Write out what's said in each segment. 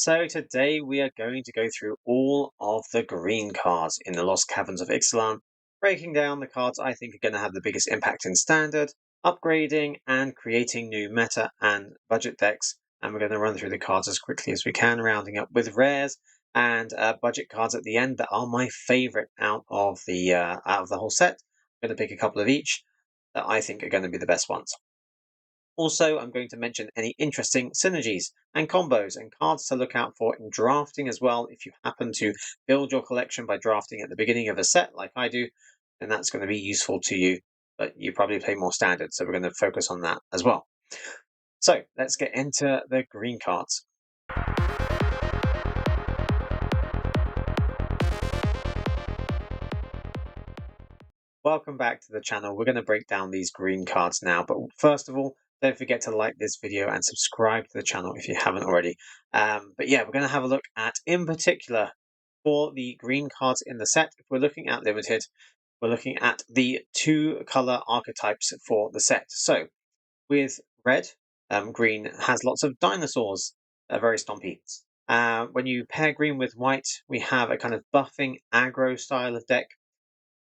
So today we are going to go through all of the green cards in the Lost Caverns of Ixalan, breaking down the cards I think are going to have the biggest impact in Standard, upgrading and creating new meta and budget decks, and we're going to run through the cards as quickly as we can, rounding up with rares and budget cards at the end that are my favourite out of the whole set. I'm going to pick a couple of each that I think are going to be the best ones. Also, I'm going to mention any interesting synergies and combos and cards to look out for in drafting as well. If you happen to build your collection by drafting at the beginning of a set like I do, then that's going to be useful to you, but you probably play more standard, so we're going to focus on that as well. So let's get into the green cards. Welcome back to the channel. We're going to break down these green cards now, but first of all, don't forget to like this video and subscribe to the channel if you haven't already. But yeah, we're going to have a look at, in particular, for the green cards in the set. If we're looking at limited, we're looking at the two color archetypes for the set. So with red, green has lots of dinosaurs, very stompy. When you pair green with white, we have a kind of buffing aggro style of deck.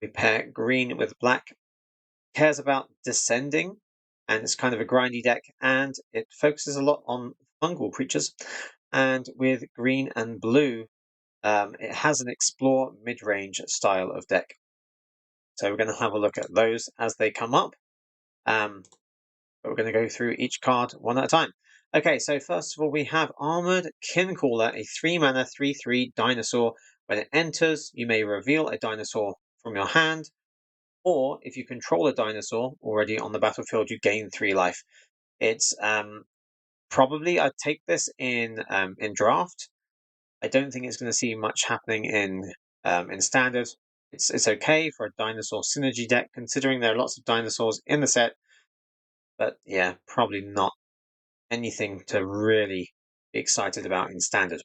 We pair green with black, cares about descending, and it's kind of a grindy deck, and it focuses a lot on fungal creatures. And with green and blue, it has an explore mid-range style of deck. So we're going to have a look at those as they come up. But we're going to go through each card one at a time. Okay, so first of all, we have Armored Kincaller, a 3-mana 3/3 dinosaur. When it enters, you may reveal a dinosaur from your hand, or if you control a dinosaur already on the battlefield, you gain 3 life. It's probably I'd take this in draft. I don't think it's going to see much happening in standard. It's okay for a dinosaur synergy deck, considering there are lots of dinosaurs in the set. But yeah, probably not anything to really be excited about in standard.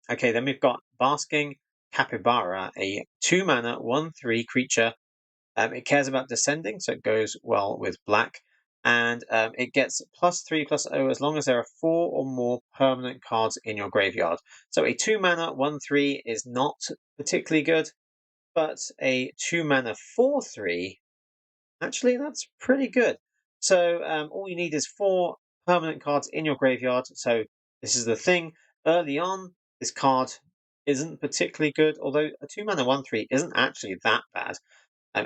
Okay, then we've got Basking Capybara, a 2-mana 1/3 creature. It cares about descending, so it goes well with black. And it gets +3/+0 as long as there are 4 or more permanent cards in your graveyard. So a 2-mana 1/3 is not particularly good, but a 2-mana 4/3, actually, that's pretty good. So all you need is 4 permanent cards in your graveyard. So this is the thing. Early on, this card isn't particularly good, although a 2-mana 1/3 isn't actually that bad.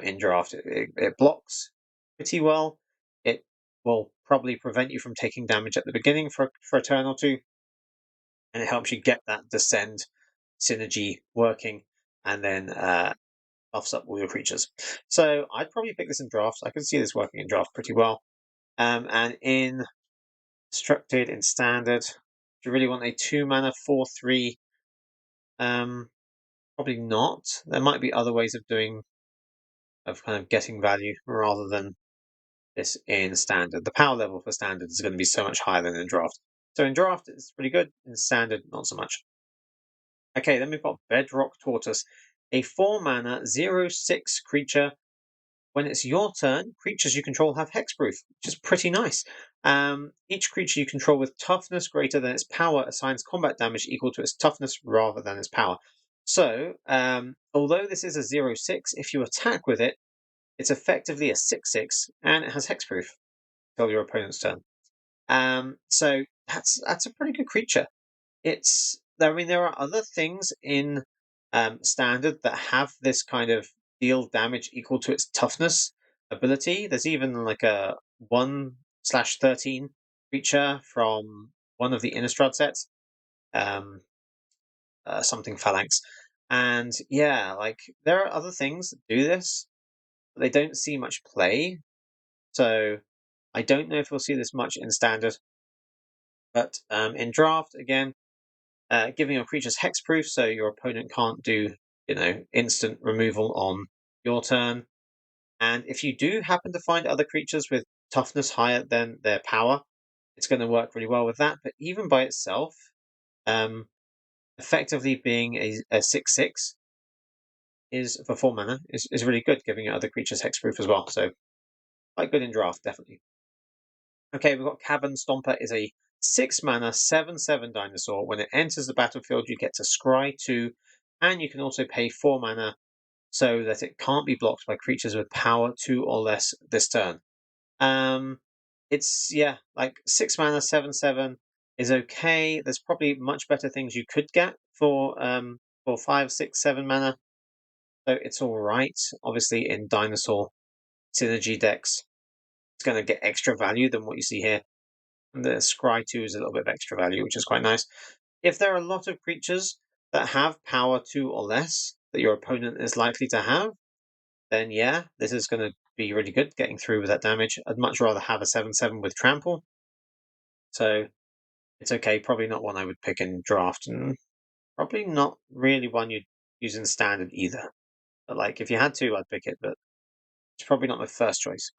In draft, it blocks pretty well. It will probably prevent you from taking damage at the beginning for a turn or two, and it helps you get that descend synergy working, and then buffs up all your creatures. So I'd probably pick this in draft. I can see this working in draft pretty well. And in structured, in standard, do you really want a 2-mana 4/3? Probably not. There might be other ways of kind of getting value rather than this in standard. The power level for standard is going to be so much higher than in draft. So in draft, it's pretty good. In standard, not so much. Okay, then we've got Bedrock Tortoise, a 4-mana 0/6 creature. When it's your turn, creatures you control have hexproof, which is pretty nice. Each creature you control with toughness greater than its power assigns combat damage equal to its toughness rather than its power. So, although this is a 0/6, if you attack with it, it's effectively a 6/6, and it has hexproof till your opponent's turn. So that's a pretty good creature. There are other things in standard that have this kind of deal damage equal to its toughness ability. There's even like a 1/13 creature from one of the Innistrad sets, something Phalanx, and yeah, like there are other things that do this, but they don't see much play. So I don't know if we'll see this much in standard, but in draft, again, giving your creatures hexproof, so your opponent can't do, instant removal on your turn. And if you do happen to find other creatures with toughness higher than their power, it's going to work really well with that. But even by itself, effectively being a 6/6 is for 4 mana is really good, giving your other creatures hexproof as well. So quite good in draft, definitely. Okay, we've got Cavern Stomper is a 6 mana, 7/7 dinosaur. When it enters the battlefield, you get to scry 2, and you can also pay 4 mana so that it can't be blocked by creatures with power 2 or less this turn. It's yeah, like 6 mana, 7/7 is okay. There's probably much better things you could get for 5, 6, 7 mana. So it's all right. Obviously, in dinosaur synergy decks, it's going to get extra value than what you see here. And the Scry 2 is a little bit of extra value, which is quite nice. If there are a lot of creatures that have power 2 or less that your opponent is likely to have, then yeah, this is going to be really good getting through with that damage. I'd much rather have a 7/7 with trample. So it's okay. Probably not one I would pick in draft, and probably not really one you'd use in standard either. But like, if you had to, I'd pick it, but it's probably not my first choice.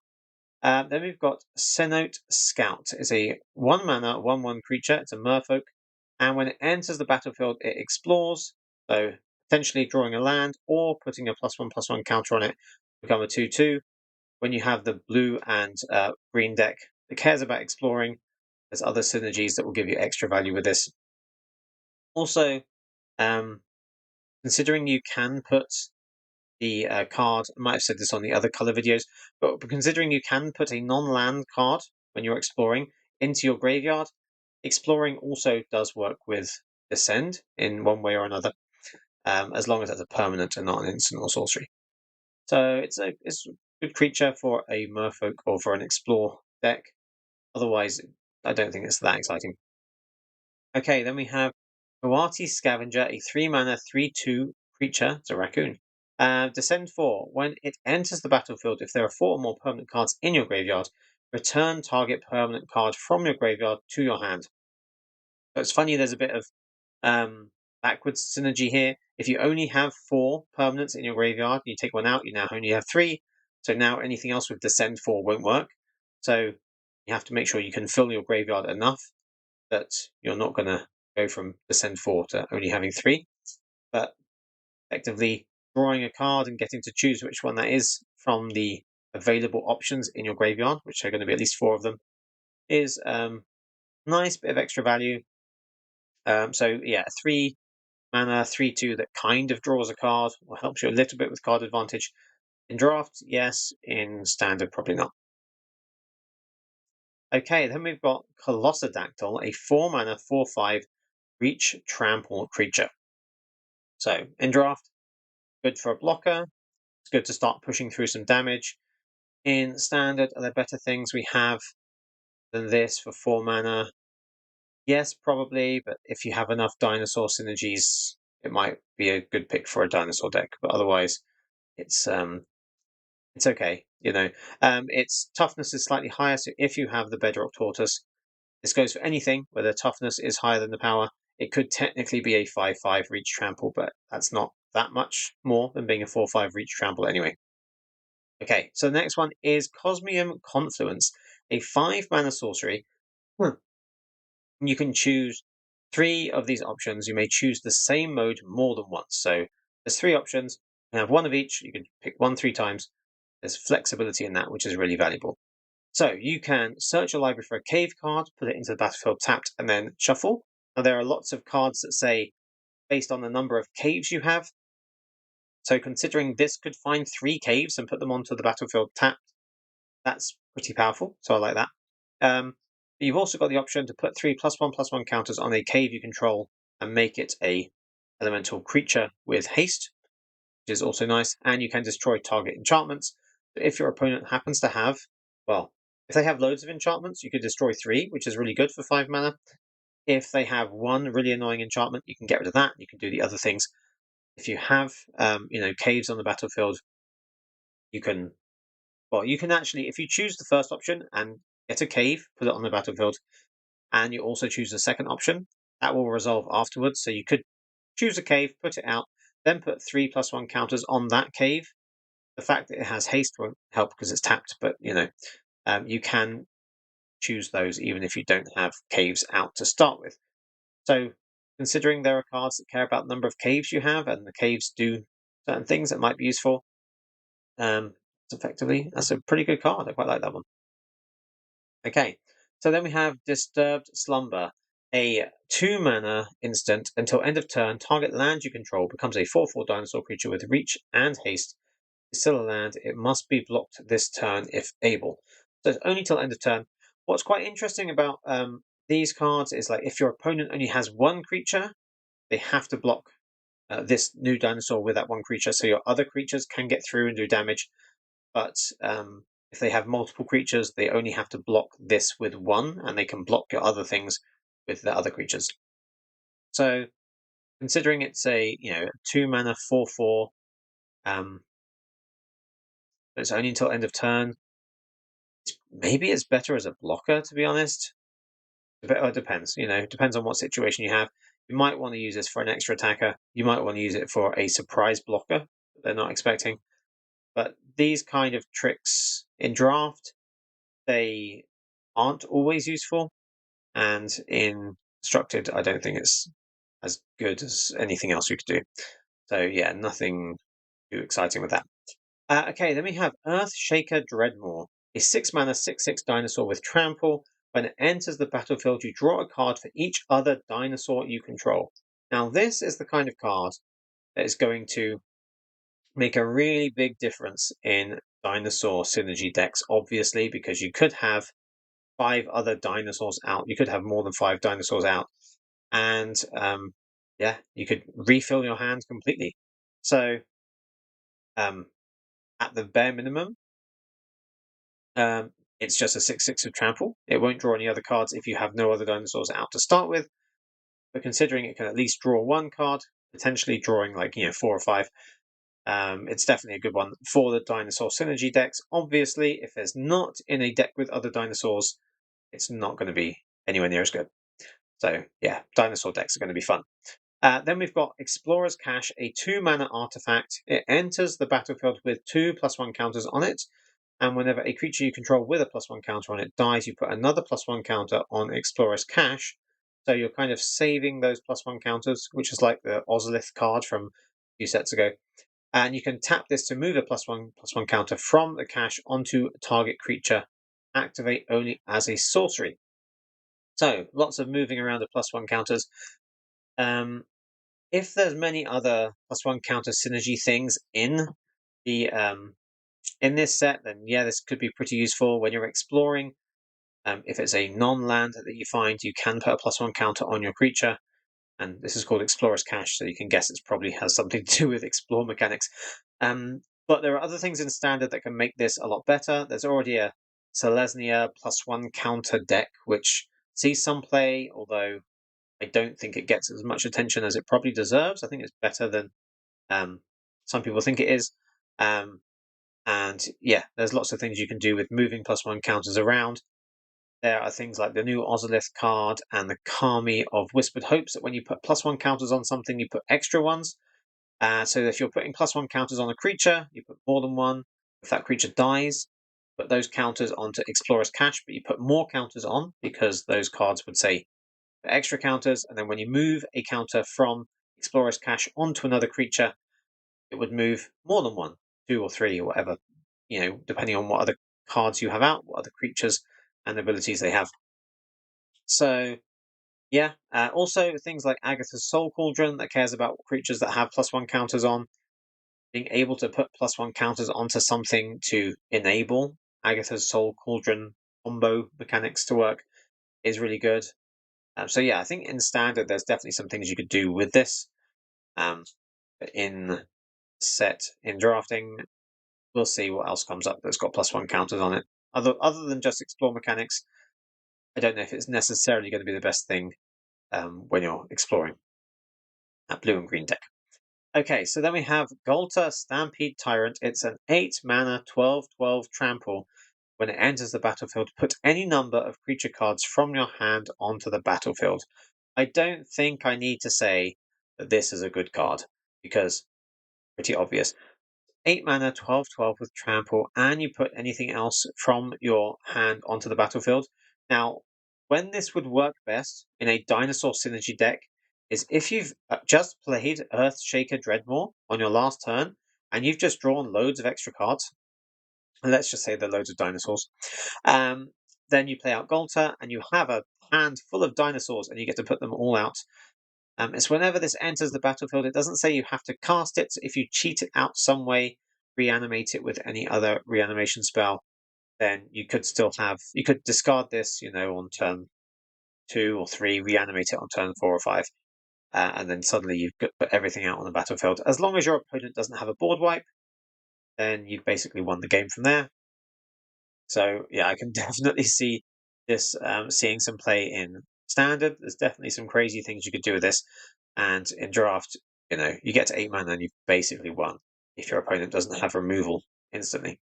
Then we've got Cenote Scout. It's a 1 mana, 1/1 creature. It's a merfolk. And when it enters the battlefield, it explores. So potentially drawing a land or putting a +1/+1 counter on it, become a 2/2. When you have the blue and green deck that cares about exploring, there's other synergies that will give you extra value with this. Also, um, considering you can put the card, I might have said this on the other color videos, but considering you can put a non-land card when you're exploring into your graveyard, exploring also does work with Descend in one way or another, as long as it's a permanent and not an instant or sorcery. So it's a good creature for a merfolk or for an explore deck. Otherwise, I don't think it's that exciting. Okay, then we have Coati Scavenger, a 3 mana, 3/2 creature. It's a raccoon. Descend 4. When it enters the battlefield, if there are 4 or more permanent cards in your graveyard, return target permanent card from your graveyard to your hand. So it's funny, there's a bit of backwards synergy here. If you only have 4 permanents in your graveyard, you take one out, you now only have 3. So now anything else with Descend 4 won't work. So you have to make sure you can fill your graveyard enough that you're not going to go from Descend 4 to only having 3. But effectively, drawing a card and getting to choose which one that is from the available options in your graveyard, which are going to be at least 4 of them, is nice bit of extra value. So yeah, 3 mana, 3/2 that kind of draws a card or helps you a little bit with card advantage. In draft, yes. In standard, probably not. Okay, then we've got Colossadactyl, a 4 mana, 4/5 reach trample creature. So in draft, good for a blocker. It's good to start pushing through some damage. In standard, are there better things we have than this for 4 mana? Yes, probably, but if you have enough dinosaur synergies, it might be a good pick for a dinosaur deck. But otherwise, it's okay. Its toughness is slightly higher, so if you have the Bedrock Tortoise, this goes for anything where the toughness is higher than the power. It could technically be a 5/5 reach trample, but that's not that much more than being a 4/5 reach trample anyway. Okay, so the next one is Cosmium Confluence, a 5 mana sorcery. You can choose 3 of these options. You may choose the same mode more than once. So there's 3 options. You have 1 of each. You can pick 1 3 times. There's flexibility in that, which is really valuable. So you can search your library for a cave card, put it into the battlefield tapped, and then shuffle. Now there are lots of cards that say based on the number of caves you have. So considering this could find 3 caves and put them onto the battlefield tapped, that's pretty powerful. So I like that. You've also got the option to put 3 +1/+1 counters on a cave you control and make it a elemental creature with haste, which is also nice. And you can destroy target enchantments. But if your opponent happens to have, well, if they have loads of enchantments, you could destroy 3, which is really good for 5 mana. If they have 1 really annoying enchantment, you can get rid of that. You can do the other things. If you have, caves on the battlefield, you can actually, if you choose the first option and get a cave, put it on the battlefield, and you also choose the second option, that will resolve afterwards. So you could choose a cave, put it out, then put 3 +1 counters on that cave. The fact that it has haste won't help because it's tapped, but you can choose those even if you don't have caves out to start with. So considering there are cards that care about the number of caves you have and the caves do certain things that might be useful, effectively, that's a pretty good card. I quite like that one. Okay, So then we have Disturbed Slumber, a 2-mana instant. Until end of turn, target land you control becomes a 4/4 dinosaur creature with reach and haste. It's still a land. It must be blocked this turn if able. So it's only till end of turn. What's quite interesting about these cards is, like, if your opponent only has one creature, they have to block this new dinosaur with that one creature, so your other creatures can get through and do damage. But if they have multiple creatures, they only have to block this with one, and they can block your other things with the other creatures. So, considering it's a 2-mana 4/4, but it's only until end of turn, maybe it's better as a blocker, to be honest. It depends. Depends on what situation you have. You might want to use this for an extra attacker. You might want to use it for a surprise blocker that they're not expecting. But these kind of tricks in draft, they aren't always useful, and in structured, I don't think it's as good as anything else you could do. So yeah, nothing too exciting with that. Okay, then we have Earthshaker Dreadmaw, a 6-mana 6/6 dinosaur with trample. When it enters the battlefield, you draw a card for each other dinosaur you control. Now, this is the kind of card that is going to make a really big difference in dinosaur synergy decks, obviously, because you could have 5 other dinosaurs out. You could have more than 5 dinosaurs out, and yeah, you could refill your hand completely. So, at the bare minimum, it's just a 6/6 with trample. It won't draw any other cards if you have no other dinosaurs out to start with. But considering it can at least draw one card, potentially drawing 4 or 5, it's definitely a good one for the dinosaur synergy decks. Obviously, if there's not in a deck with other dinosaurs, it's not going to be anywhere near as good. So yeah, dinosaur decks are going to be fun. Then we've got Explorer's Cache, a 2-mana artifact. It enters the battlefield with 2/+1 counters on it, and whenever a creature you control with a +1 counter on it dies, you put another +1 counter on Explorer's Cache. So you're kind of saving those +1 counters, which is like the Ozolith card from a few sets ago. And you can tap this to move a +1/+1 counter from the cache onto a target creature. Activate only as a sorcery. So lots of moving around the +1 counters. If there's many other +1 counter synergy things in the in this set, then yeah, this could be pretty useful when you're exploring. If it's a non-land that you find, you can put a +1 counter on your creature, and this is called Explorer's Cache, so you can guess it probably has something to do with explore mechanics. But there are other things in Standard that can make this a lot better. There's already a Selesnya +1 counter deck, which sees some play, although I don't think it gets as much attention as it probably deserves. I think it's better than some people think it is. And yeah, there's lots of things you can do with moving +1 counters around. There are things like the new Ozolith card and the Kami of Whispered Hopes, that when you put +1 counters on something, you put extra ones. So if you're putting +1 counters on a creature, you put more than one. If that creature dies, put those counters onto Explorer's Cache, but you put more counters on because those cards would say extra counters. And then when you move a counter from Explorer's Cache onto another creature, it would move more than one, 2 or 3 or whatever, depending on what other cards you have out, what other creatures and abilities they have. So yeah, also things like Agatha's Soul Cauldron that cares about creatures that have +1 counters on. Being able to put +1 counters onto something to enable Agatha's Soul Cauldron combo mechanics to work is really good. So yeah, I think in Standard there's definitely some things you could do with this. In set in drafting, we'll see what else comes up that's got +1 counters on it. Other than just explore mechanics, I don't know if it's necessarily going to be the best thing when you're exploring that blue and green deck. Okay, so then we have Golta Stampede Tyrant. It's an 8-mana 12/12 trample. When it enters the battlefield, put any number of creature cards from your hand onto the battlefield. I don't think I need to say that this is a good card, because pretty obvious. 8-mana 12/12 with trample, and you put anything else from your hand onto the battlefield. Now, when this would work best in a dinosaur synergy deck is if you've just played Earthshaker Dreadmaw on your last turn, and you've just drawn loads of extra cards. And let's just say they're loads of dinosaurs. then you play out Golta, and you have a hand full of dinosaurs, and you get to put them all out. It's whenever this enters the battlefield, it doesn't say you have to cast it. So if you cheat it out some way, reanimate it with any other reanimation spell, then you could discard this, on turn 2 or 3, reanimate it on turn 4 or 5, and then suddenly you've put everything out on the battlefield. As long as your opponent doesn't have a board wipe, then you've basically won the game from there. So yeah, I can definitely see this seeing some play in standard. There's definitely some crazy things you could do with this, and in draft, you get to 8 mana and you've basically won if your opponent doesn't have removal instantly.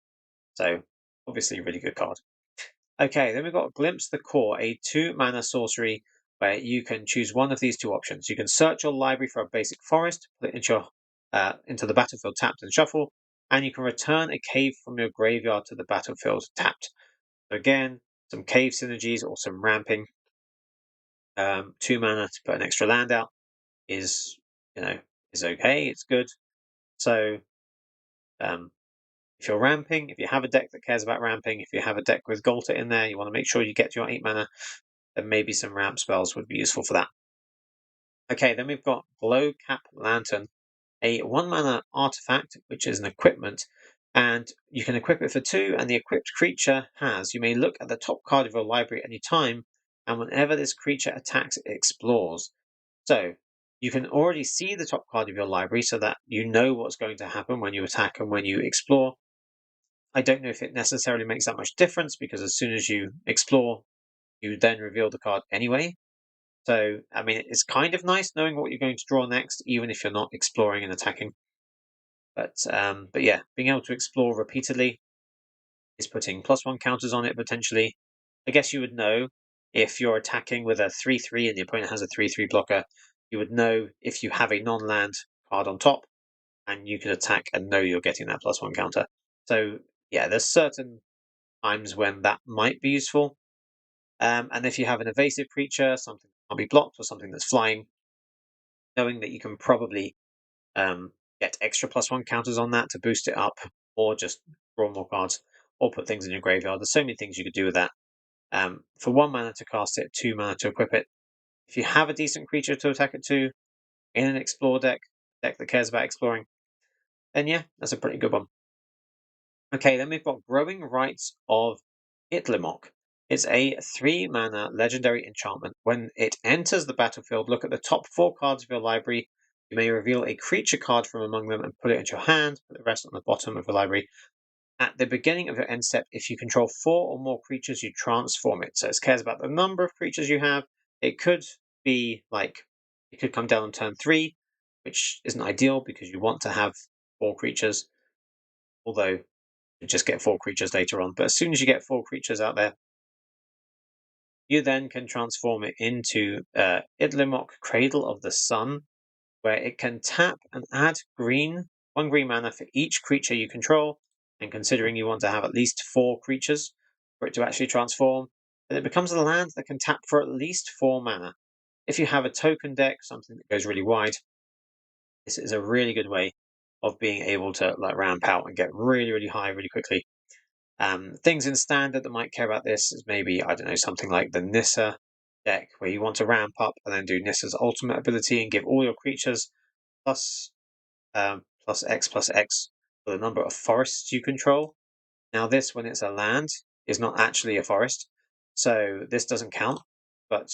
So obviously, a really good card. Okay, then we've got Glimpse the Core, a 2-mana sorcery where you can choose one of these two options. You can search your library for a basic forest, put it into the battlefield tapped and shuffle, and you can return a cave from your graveyard to the battlefield tapped. So again, some cave synergies or some ramping. 2 mana to put an extra land out is okay. It's good. So if you're ramping, if you have a deck that cares about ramping, if you have a deck with Golta in there, you want to make sure you get your 8 mana, then maybe some ramp spells would be useful for that. Okay, then we've got Glowcap Lantern, a 1-mana artifact, which is an equipment, and you can equip it for 2, and the equipped creature you may look at the top card of your library at any time, and whenever this creature attacks, it explores. So you can already see the top card of your library so that you know what's going to happen when you attack and when you explore. I don't know if it necessarily makes that much difference, because as soon as you explore, you then reveal the card anyway. So, I mean, it's kind of nice knowing what you're going to draw next, even if you're not exploring and attacking. But yeah, being able to explore repeatedly is putting +1 counters on it potentially. I guess you would know if you're attacking with a 3/3 and the opponent has a 3/3 blocker. You would know if you have a non-land card on top, and you can attack and know you're getting that +1 counter. So yeah, there's certain times when that might be useful. And if you have an evasive creature, something that can't be blocked, or something that's flying, knowing that you can probably get extra +1 counters on that to boost it up, or just draw more cards, or put things in your graveyard. There's so many things you could do with that. For 1 mana to cast it, 2 mana to equip it. If you have a decent creature to attack it to in an explore deck that cares about exploring, then yeah, that's a pretty good one. Okay, then we've got Growing Rites of Itlimok. It's a 3-mana legendary enchantment. When it enters the battlefield, look at the top 4 cards of your library. You may reveal a creature card from among them and put it into your hand. Put the rest on the bottom of your library. At the beginning of your end step, if you control 4 or more creatures, you transform it. So it cares about the number of creatures you have. It could be it could come down on turn 3, which isn't ideal because you want to have 4 creatures. Although you just get 4 creatures later on. But as soon as you get 4 creatures out there, you then can transform it into Idlimok, Cradle of the Sun, where it can tap and add 1 green mana for each creature you control. And considering you want to have at least 4 creatures for it to actually transform, then it becomes a land that can tap for at least 4 mana. If you have a token deck, something that goes really wide, this is a really good way of being able to ramp out and get really, really high really quickly. Things in standard that might care about this is maybe, I don't know, something like the Nissa deck, where you want to ramp up and then do Nissa's ultimate ability and give all your creatures plus X for the number of forests you control. Now this, when it's a land, is not actually a forest, so this doesn't count, but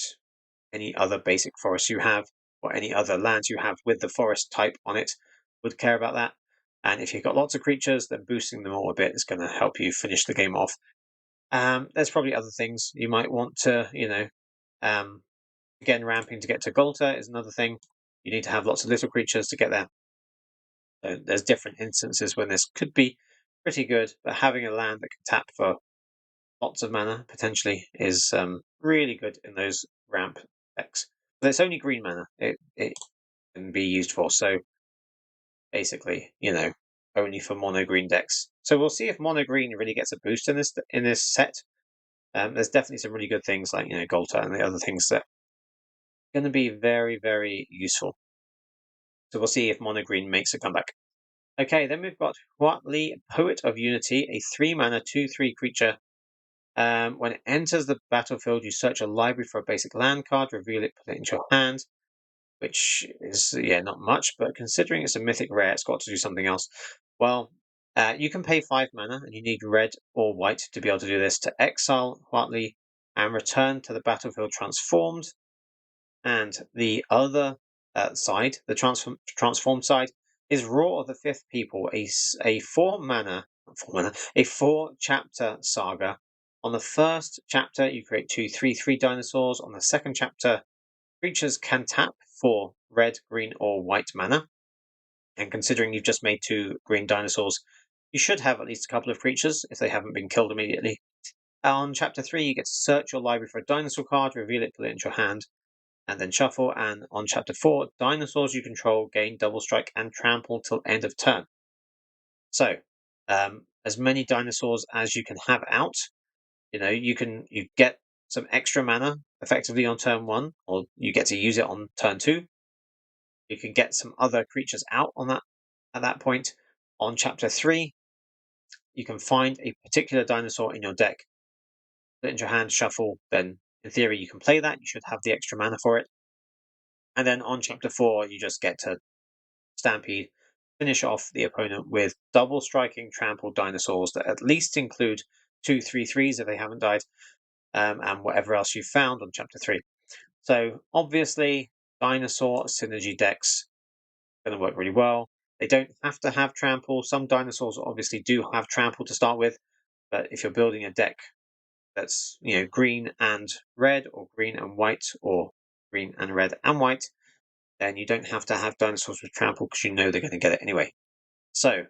any other basic forest you have, or any other lands you have with the forest type on it, would care about that. And if you've got lots of creatures, then boosting them all a bit is going to help you finish the game off. There's probably other things you might want to, again, ramping to get to Golta is another thing. You need to have lots of little creatures to get there. So there's different instances when this could be pretty good, but having a land that can tap for lots of mana potentially is really good in those ramp decks. But it's only green mana it can be used for. So basically, only for mono green decks. So we'll see if mono green really gets a boost in this set. There's definitely some really good things like Golta and the other things that are going to be very, very useful. So we'll see if mono green makes a comeback. Okay, then we've got Huatli, Poet of Unity, a 3-mana 2/3 creature. When it enters the battlefield, you search a library for a basic land card, reveal it, put it into your hand, which is, yeah, not much, but considering it's a mythic rare, it's got to do something else. Well, you can pay 5 mana, and you need red or white to be able to do this, to exile Huatli and return to the battlefield transformed. And the other side, the transformed side, is Roar of the Fifth People, a 4 mana, not 4 mana, a 4 chapter saga. On the first chapter, you create 2 3/3 dinosaurs. On the second chapter, creatures can tap for red, green, or white mana. And considering you've just made 2 green dinosaurs, you should have at least a couple of creatures if they haven't been killed immediately. On chapter 3, you get to search your library for a dinosaur card, reveal it, put it into your hand, and then shuffle. And on chapter 4, dinosaurs you control gain double strike and trample till end of turn. So, as many dinosaurs as you can have out. You get some extra mana effectively on turn 1, or you get to use it on turn 2. You can get some other creatures out on that at that point. On chapter 3, you can find a particular dinosaur in your deck, put it into your hand, shuffle, then in theory you can play that. You should have the extra mana for it. And then on chapter 4, you just get to Stampede, finish off the opponent with double striking trampled dinosaurs that at least include 2 3/3s if they haven't died, and whatever else you found on chapter 3. So obviously, dinosaur synergy decks are going to work really well. They don't have to have trample. Some dinosaurs obviously do have trample to start with, but if you're building a deck that's green and red, or green and white, or green and red and white, then you don't have to have dinosaurs with trample because they're going to get it anyway. So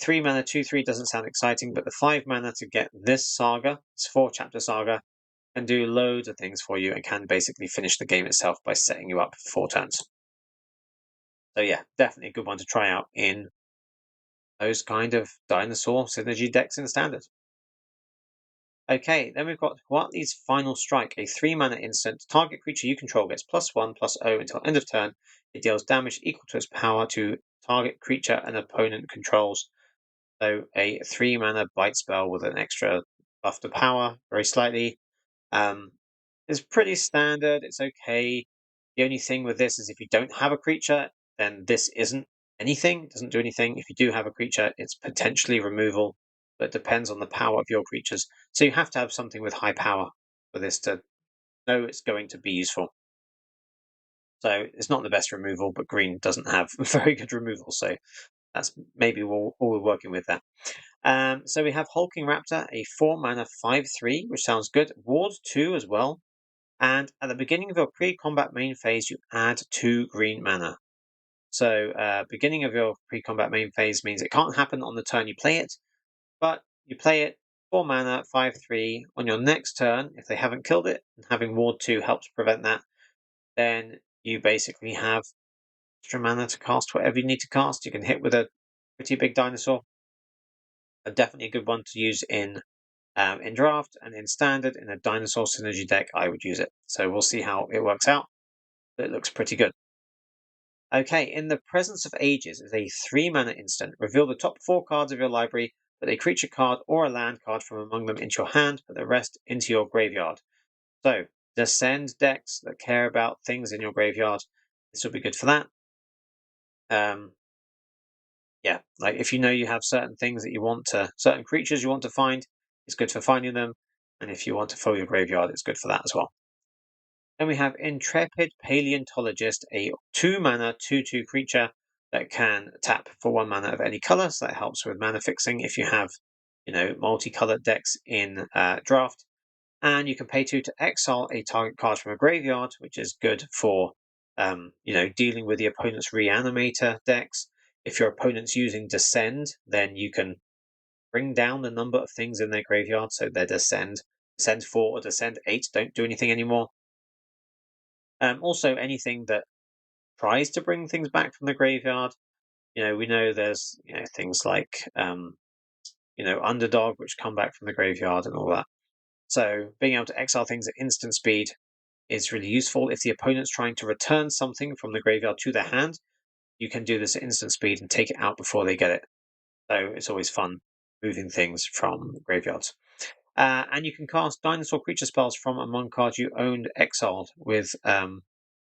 3 mana 2/3 doesn't sound exciting, but the 5 mana to get this saga, this 4 chapter saga, can do loads of things for you and can basically finish the game itself by setting you up for 4 turns. So yeah, definitely a good one to try out in those kind of dinosaur synergy decks in Standard. Okay, then we've got Huatli's Final Strike, a 3 mana instant. Target creature you control gets +1/+0 until end of turn. It deals damage equal to its power to target creature an opponent controls. So a 3 mana bite spell with an extra buff to power, very slightly. It's pretty standard. It's okay. The only thing with this is if you don't have a creature, then this isn't anything. It doesn't do anything. If you do have a creature, it's potentially removal, but it depends on the power of your creatures. So you have to have something with high power for this to know it's going to be useful. So it's not the best removal, but green doesn't have very good removal. So that's maybe all we're working with there. So we have Hulking Raptor, a 4 mana 5/3, which sounds good. Ward 2 as well. And at the beginning of your pre-combat main phase, you add 2 green mana. So beginning of your pre-combat main phase means it can't happen on the turn you play it, but you play it 4 mana 5/3 on your next turn. If they haven't killed it, and having Ward 2 helps prevent that, then you basically have extra mana to cast whatever you need to cast. You can hit with a pretty big dinosaur. Definitely a good one to use in draft, and in standard in a dinosaur synergy deck, I would use it. So we'll see how it works out. It looks pretty good. Okay, in the Presence of Ages is a 3 mana instant. Reveal the top 4 cards of your library, put a creature card or a land card from among them into your hand, put the rest into your graveyard. So, Descend decks that care about things in your graveyard, this will be good for that. Yeah, like if you have certain things that you want to, certain creatures you want to find, it's good for finding them. And if you want to fill your graveyard, it's good for that as well. Then we have Intrepid Paleontologist, a 2 mana 2/2 creature that can tap for 1 mana of any color. So that helps with mana fixing if you have, multicolored decks in draft. And you can pay 2 to exile a target card from a graveyard, which is good for, dealing with the opponent's Reanimator decks. If your opponent's using Descend, then you can bring down the number of things in their graveyard. So their Descend 4 or Descend 8 don't do anything anymore. Also, anything that tries to bring things back from the graveyard, we know there's things like Underdog, which come back from the graveyard and all that. So being able to exile things at instant speed is really useful. If the opponent's trying to return something from the graveyard to their hand, you can do this at instant speed and take it out before they get it. So it's always fun moving things from graveyards. And you can cast dinosaur creature spells from among cards you owned exiled with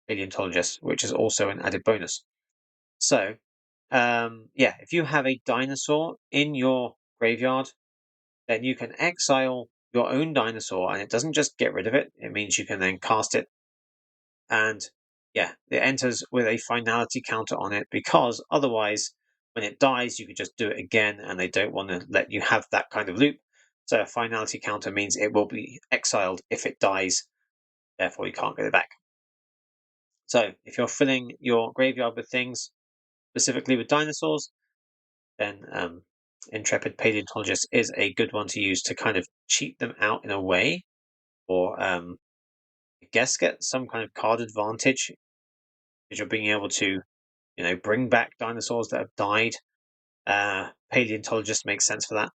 Paleontologist, which is also an added bonus. So, yeah, if you have a dinosaur in your graveyard, then you can exile your own dinosaur, and it doesn't just get rid of it, it means you can then cast it. And yeah, it enters with a finality counter on it, because otherwise, when it dies, you could just do it again, and they don't want to let you have that kind of loop. So a finality counter means it will be exiled if it dies, therefore you can't get it back. So if you're filling your graveyard with things, specifically with dinosaurs, then Intrepid Paleontologist is a good one to use to kind of cheat them out in a way, or I guess get some kind of card advantage, because you're being able to, bring back dinosaurs that have died. Paleontologist makes sense for that.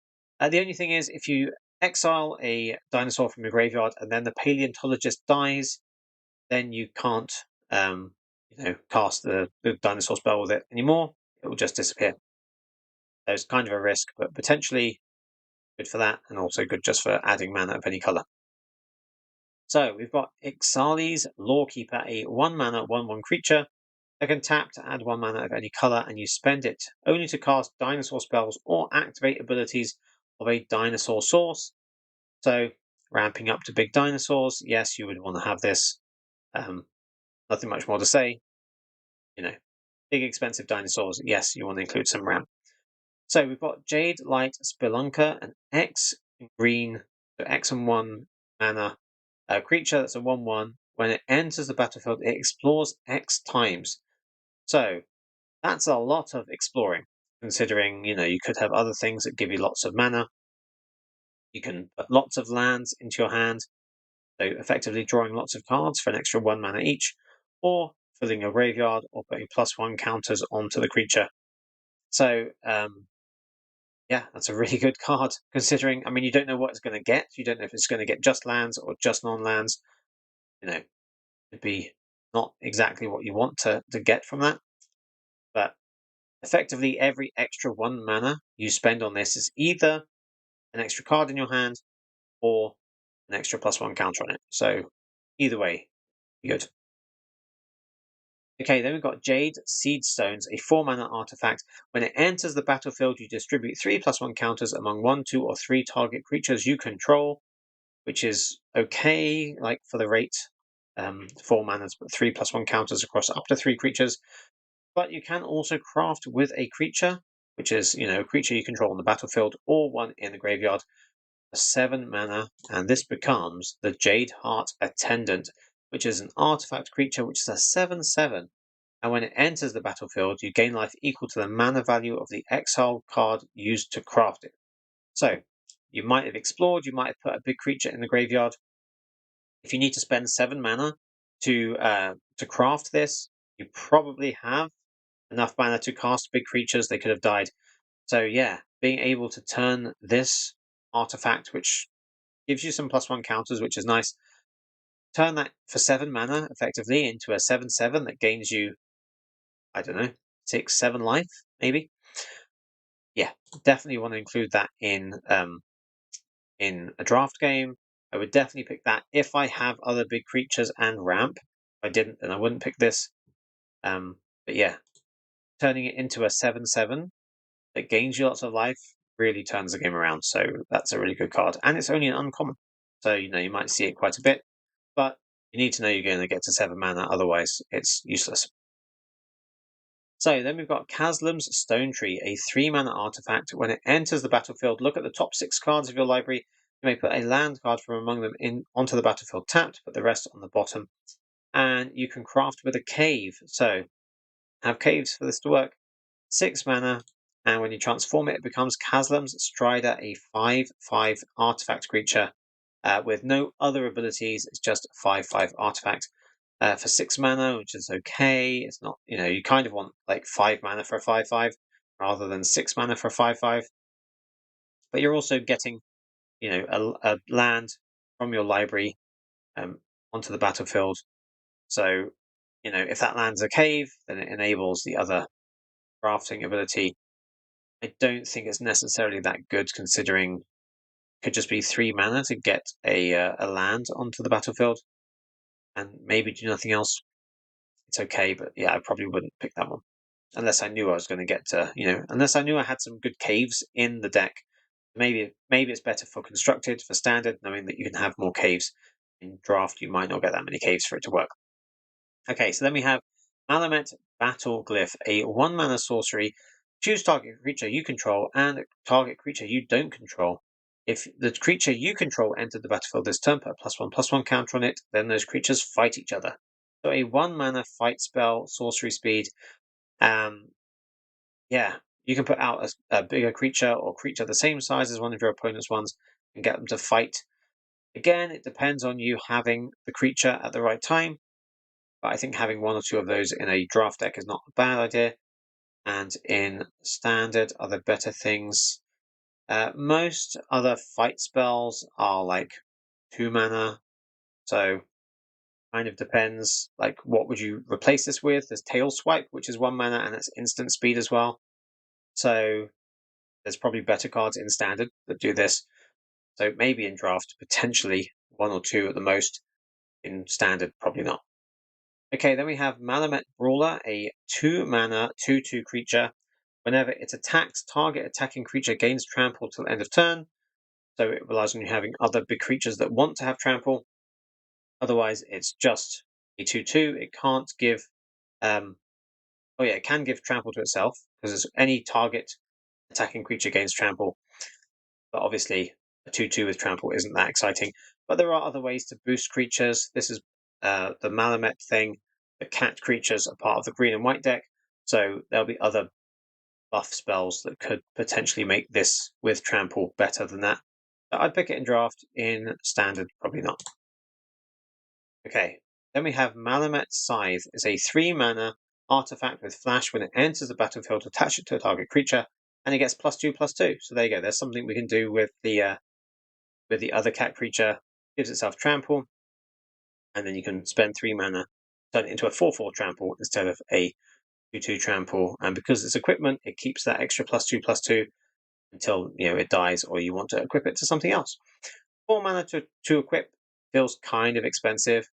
The only thing is, if you exile a dinosaur from your graveyard and then the Paleontologist dies, then you can't, cast the dinosaur spell with it anymore. It will just disappear. So it's kind of a risk, but potentially good for that, and also good just for adding mana of any color. So we've got Ixali's Lawkeeper, a 1-mana 1/1 creature that can tap to add 1 mana of any color, and you spend it only to cast dinosaur spells or activate abilities of a dinosaur source. So ramping up to big dinosaurs, yes, you would want to have this. Nothing much more to say. Big expensive dinosaurs, yes, you want to include some ramp. So we've got Jade Light Spelunker, an X green, so X and 1 mana creature that's a 1/1. When it enters the battlefield, it explores X times. So that's a lot of exploring, considering, you could have other things that give you lots of mana. You can put lots of lands into your hand, so effectively drawing lots of cards for an extra 1 mana each, or filling your graveyard, or putting +1 counters onto the creature. So, yeah, that's a really good card, considering, you don't know what it's going to get. You don't know if it's going to get just lands or just non-lands. It'd be not exactly what you want to get from that. But effectively, every extra 1 mana you spend on this is either an extra card in your hand or an extra +1 counter on it. So either way, good. Okay, then we've got Jade Seed Stones, a 4-mana artifact. When it enters the battlefield, you distribute 3 +1 counters among 1, 2, or 3 target creatures you control, which is okay, like for the rate. 4 mana, but 3 +1 counters across up to 3 creatures. But you can also craft with a creature, which is, a creature you control on the battlefield, or one in the graveyard, a 7 mana, and this becomes the Jade Heart Attendant, which is an artifact creature which is a 7/7. And when it enters the battlefield, you gain life equal to the mana value of the exile card used to craft it. So you might have explored, you might have put a big creature in the graveyard. If you need to spend 7 mana to craft this, you probably have enough mana to cast big creatures. They could have died. So yeah, being able to turn this artifact, which gives you some +1 counters, which is nice, turn that for 7 mana effectively into a 7/7 that gains you, I don't know, 6, 7 life, maybe. Yeah, definitely want to include that in a draft game. I would definitely pick that if I have other big creatures and ramp. If I didn't, then I wouldn't pick this. But yeah, turning it into a 7/7 that gains you lots of life really turns the game around. So that's a really good card, and it's only an uncommon. So you might see it quite a bit, but you need to know you're going to get to 7 mana. Otherwise, it's useless. So then we've got Kaslam's Stone Tree, a 3-mana artifact. When it enters the battlefield, look at the top 6 cards of your library. You may put a land card from among them onto the battlefield tapped, put the rest on the bottom. And you can craft with a cave. So have caves for this to work. 6 mana, and when you transform it, it becomes Kaslam's Strider, a 5/5 artifact creature with no other abilities. It's just a 5/5 artifact. For 6 mana, which is okay. It's not, you kind of want like 5 mana for a 5/5 rather than 6 mana for a 5/5. But you're also getting, a land from your library onto the battlefield. So, if that land's a cave, then it enables the other crafting ability. I don't think it's necessarily that good, considering could just be 3 mana to get a land onto the battlefield and maybe do nothing else. It's okay, but yeah, I probably wouldn't pick that one unless I knew I was going to get to, unless I knew I had some good caves in the deck. Maybe it's better for constructed, for standard, knowing that you can have more caves. In draft, you might not get that many caves for it to work. Okay, so then we have Malamet Battle Glyph, a 1-mana sorcery. Choose target creature you control and target creature you don't control. If the creature you control entered the battlefield this turn, put a +1/+1 counter on it, then those creatures fight each other. So a 1-mana fight spell, sorcery speed. Yeah, you can put out a bigger creature or creature the same size as one of your opponent's ones and get them to fight. Again, it depends on you having the creature at the right time, but I think having 1 or 2 of those in a draft deck is not a bad idea. And in standard, are there better things? Most other fight spells are like 2 mana, so kind of depends. Like, what would you replace this with? There's Tail Swipe, which is 1 mana and it's instant speed as well. So there's probably better cards in standard that do this. So maybe in draft, potentially 1 or 2 at the most. In standard, probably not. Okay, then we have Malamet Brawler, a 2-mana 2/2 creature. Whenever it attacks, target attacking creature gains trample till end of turn. So it relies on you having other big creatures that want to have trample. Otherwise, it's just a 2/2. It can't give. It can give trample to itself because any target attacking creature gains trample. But obviously, a 2/2 with trample isn't that exciting. But there are other ways to boost creatures. This is the Malamet thing. The cat creatures are part of the green and white deck. So there'll be other buff spells that could potentially make this with trample better than that. But I'd pick it in draft. In standard, probably not. Okay, then we have Malamet Scythe. It's a 3-mana artifact with flash. When it enters the battlefield, attach it to a target creature, and it gets +2/+2. So there you go. There's something we can do with the other cat creature. Gives itself trample, and then you can spend 3 mana, turn it into a 4/4 trample instead of a 2/2 trample. And because it's equipment, it keeps that extra +2/+2 until it dies, or you want to equip it to something else. 4 mana to equip feels kind of expensive,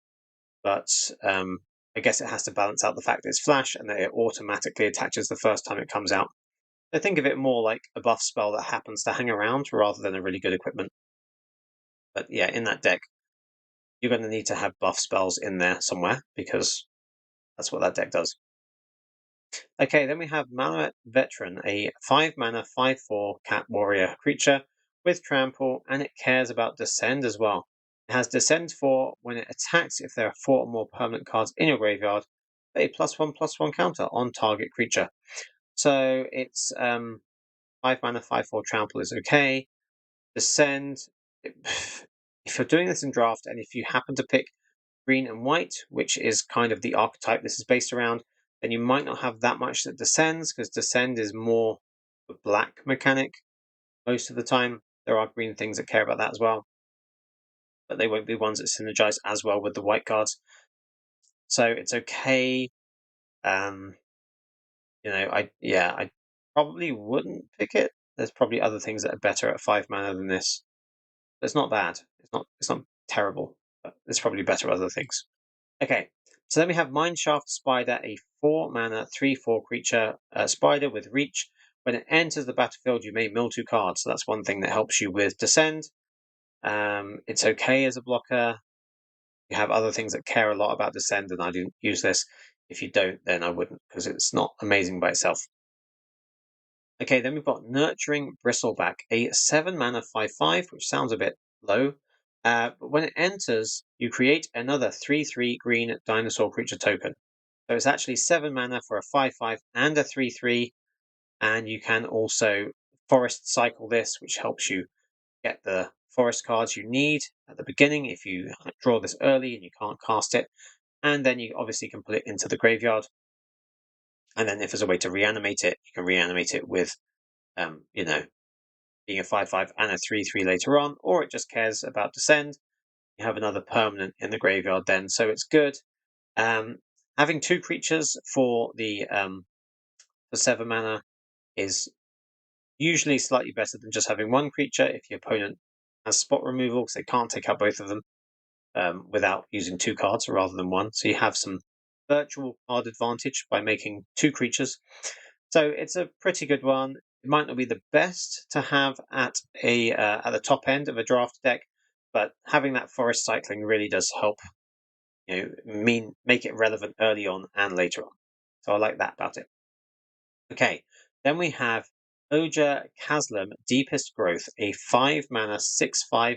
but I guess it has to balance out the fact that it's flash and that it automatically attaches the first time it comes out. I think of it more like a buff spell that happens to hang around rather than a really good equipment. But yeah, in that deck, you're going to need to have buff spells in there somewhere because that's what that deck does. Okay, then we have Malamet Veteran, a 5-mana 5/4 cat warrior creature with trample, and it cares about Descend as well. It has Descend for when it attacks if there are 4 or more permanent cards in your graveyard, a +1/+1 counter on target creature. So it's 5-mana 5/4 trample is okay. Descend, if you're doing this in draft and if you happen to pick green and white, which is kind of the archetype this is based around, then you might not have that much that descends, because descend is more a black mechanic most of the time. There are green things that care about that as well, but they won't be ones that synergize as well with the white cards. So it's okay. I probably wouldn't pick it. There's probably other things that are better at 5 mana than this. But it's not bad. It's not terrible, but it's probably better at other things. Okay, so then we have Mineshaft Spider, a 4-mana 3/4 creature spider with reach. When it enters the battlefield, you may mill 2 cards. So that's one thing that helps you with Descend. It's okay as a blocker. You have other things that care a lot about Descend, and I do use this. If you don't, then I wouldn't, because it's not amazing by itself. Okay, then we've got Nurturing Bristleback, a 7-mana 5/5, which sounds a bit low. But when it enters, you create another 3/3 green dinosaur creature token. So it's actually 7 mana for a 5/5 and a 3/3, and you can also forest cycle this, which helps you get the forest cards you need at the beginning if you draw this early and you can't cast it. And then you obviously can put it into the graveyard. And then if there's a way to reanimate it, you can reanimate it with, being a 5/5 and a 3/3 later on, or it just cares about Descend. You have another permanent in the graveyard then, so it's good. Having 2 creatures for the 7 mana is usually slightly better than just having 1 creature if your opponent has spot removal because they can't take out both of them without using 2 cards rather than 1. So you have some virtual card advantage by making 2 creatures. So it's a pretty good one. It might not be the best to have at the top end of a draft deck, but having that forest cycling really does help. Make it relevant early on and later on. So I like that about it. Okay, then we have Oja Kaslam, Deepest Growth, a 5 mana 6/5.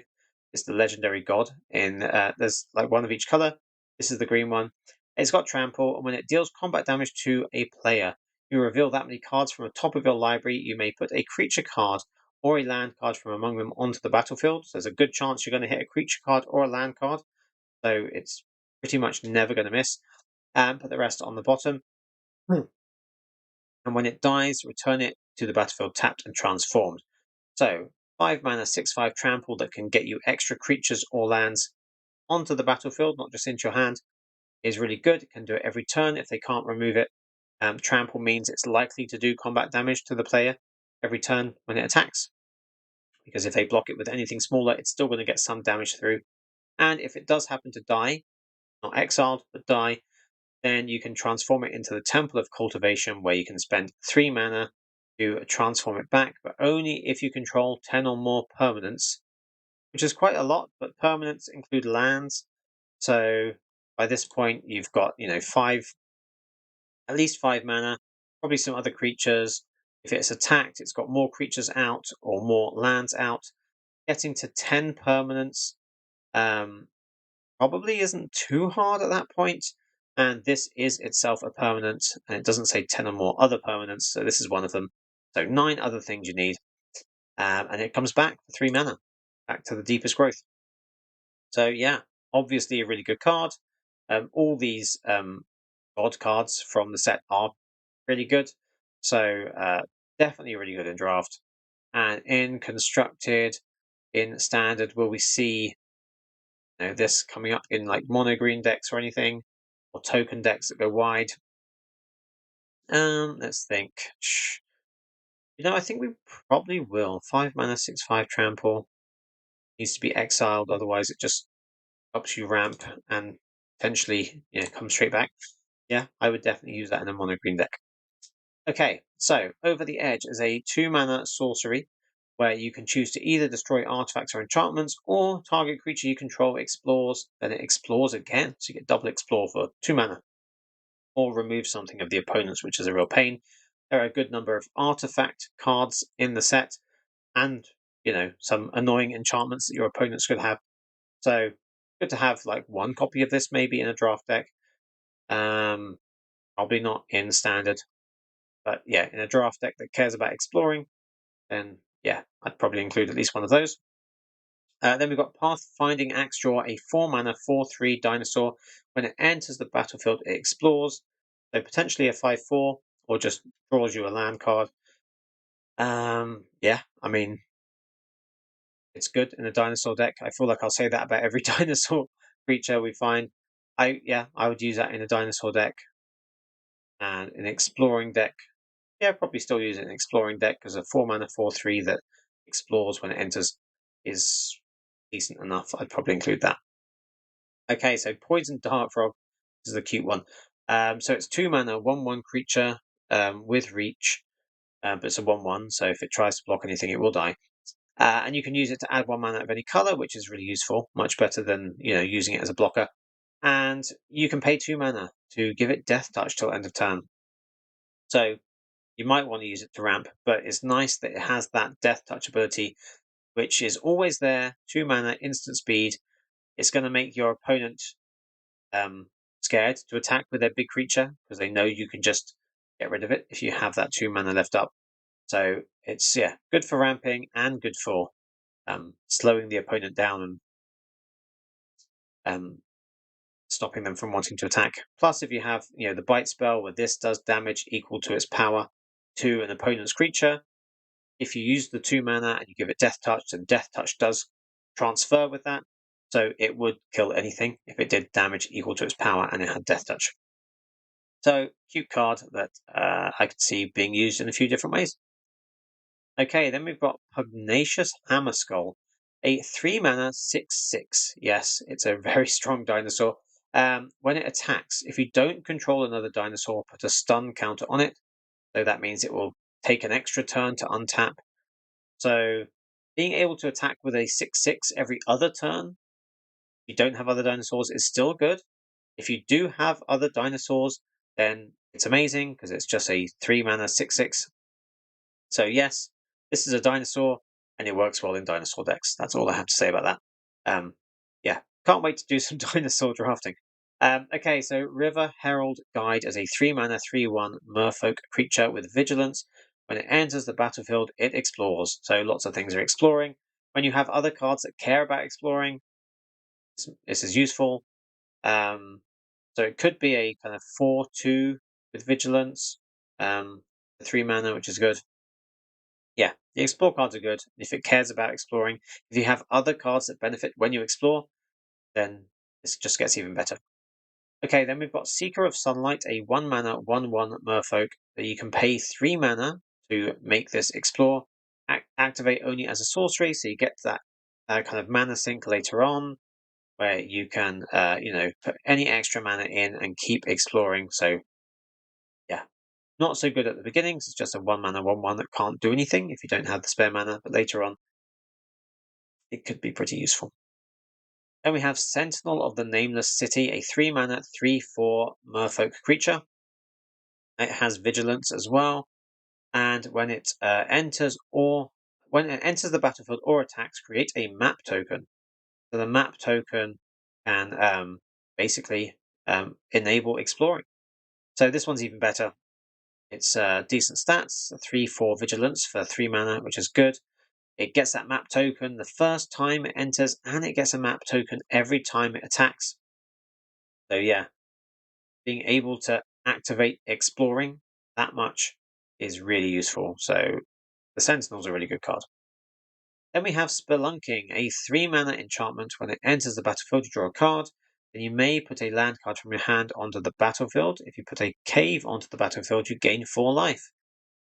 Is the legendary god. There's like one of each color. This is the green one. It's got trample, and when it deals combat damage to a player, you reveal that many cards from the top of your library. You may put a creature card or a land card from among them onto the battlefield. So there's a good chance you're going to hit a creature card or a land card. So it's pretty much never going to miss. And put the rest on the bottom. And when it dies, return it to the battlefield tapped and transformed. So 5 mana 6/5 trample that can get you extra creatures or lands onto the battlefield, not just into your hand, is really good. It can do it every turn if they can't remove it. Trample means it's likely to do combat damage to the player every turn when it attacks, because if they block it with anything smaller, it's still going to get some damage through. And if it does happen to die, not exiled, but die, then you can transform it into the Temple of Cultivation, where you can spend 3 mana to transform it back, but only if you control 10 or more permanents, which is quite a lot, but permanents include lands. So by this point, you've got, at least 5 mana, probably some other creatures. If it's attacked, it's got more creatures out or more lands out. Getting to 10 permanents probably isn't too hard at that point. And this is itself a permanent, and it doesn't say 10 or more other permanents, so this is one of them. So 9 other things you need. And it comes back for 3 mana, back to the Deepest Growth. So yeah, obviously a really good card. All these god cards from the set are really good. So definitely really good in draft. And in constructed, in standard, will we see this coming up in like mono green decks or anything, or token decks that go wide? Let's think. I think we probably will. 5 mana, 6/5 trample needs to be exiled, otherwise it just helps you ramp and potentially come straight back. Yeah, I would definitely use that in a mono green deck. Okay, so Over the Edge is a 2 mana sorcery where you can choose to either destroy artifacts or enchantments, or target creature you control explores, then it explores again, so you get double explore for 2 mana. Or remove something of the opponent's, which is a real pain. There are a good number of artifact cards in the set, and some annoying enchantments that your opponents could have. So good to have like one copy of this maybe in a draft deck. Probably not in standard, but yeah, in a draft deck that cares about exploring, then yeah, I'd probably include at least one of those. Then we've got Pathfinding Axe Draw, a 4 mana 4/3 dinosaur. When it enters the battlefield, it explores. So potentially a 5/4, or just draws you a land card. Yeah, I mean, it's good in a dinosaur deck. I feel like I'll say that about every dinosaur creature we find. I would use that in a dinosaur deck. And an exploring deck, yeah, probably still use it in exploring deck, because a 4 mana 4/3 that explores when it enters is decent enough. I'd probably include that. Okay, so Poison Dart Frog. This is a cute one. So it's 2 mana 1/1 creature with reach, but it's a 1/1. So if it tries to block anything, it will die. And you can use it to add 1 mana of any color, which is really useful, much better than using it as a blocker. And you can pay 2 mana to give it Death Touch till end of turn. So you might want to use it to ramp, but it's nice that it has that Death Touch ability, which is always there. 2 mana, instant speed. It's going to make your opponent scared to attack with their big creature, because they know you can just get rid of it if you have that 2 mana left up. So it's good for ramping and good for slowing the opponent down and stopping them from wanting to attack. Plus, if you have the bite spell where this does damage equal to its power to an opponent's creature, if you use the 2 mana and you give it Death Touch, then Death Touch does transfer with that. So it would kill anything if it did damage equal to its power and it had Death Touch. So, cute card that I could see being used in a few different ways. Okay, then we've got Pugnacious Hammer Skull, a 3-mana 6/6. Yes, it's a very strong dinosaur. When it attacks, if you don't control another dinosaur, put a stun counter on it. So that means it will take an extra turn to untap. So being able to attack with a 6/6 every other turn, if you don't have other dinosaurs, is still good. If you do have other dinosaurs, then it's amazing because it's just a 3-mana 6/6. So yes, this is a dinosaur, and it works well in dinosaur decks. That's all I have to say about that. Yeah, can't wait to do some dinosaur drafting. Okay, so River Herald Guide is a 3-mana 3/1 merfolk creature with vigilance. When it enters the battlefield, it explores. So lots of things are exploring. When you have other cards that care about exploring, this is useful. Um, so it could be a kind of 4/2 with vigilance, 3 mana, which is good. Yeah, the explore cards are good if it cares about exploring. If you have other cards that benefit when you explore, then this just gets even better. Okay, then we've got Seeker of Sunlight, a 1-mana 1/1 merfolk that you can pay 3 mana to make this explore. Activate only as a sorcery, so you get that kind of mana sink later on, where you can put any extra mana in and keep exploring. So yeah, not so good at the beginning. It's just a 1-mana 1/1 that can't do anything if you don't have the spare mana, but later on it could be pretty useful. Then we have Sentinel of the Nameless City, a 3-mana 3/4 merfolk creature. It has vigilance as well, and when it enters the battlefield or attacks, create a map token. So the map token can basically enable exploring. So this one's even better. It's decent stats, 3/4 vigilance for 3 mana, which is good. It gets that map token the first time it enters, and it gets a map token every time it attacks. So yeah, being able to activate exploring that much is really useful. So the Sentinel's a really good card. Then we have Spelunking, a 3-mana enchantment. When it enters the battlefield, you draw a card. Then you may put a land card from your hand onto the battlefield. If you put a cave onto the battlefield, you gain 4 life.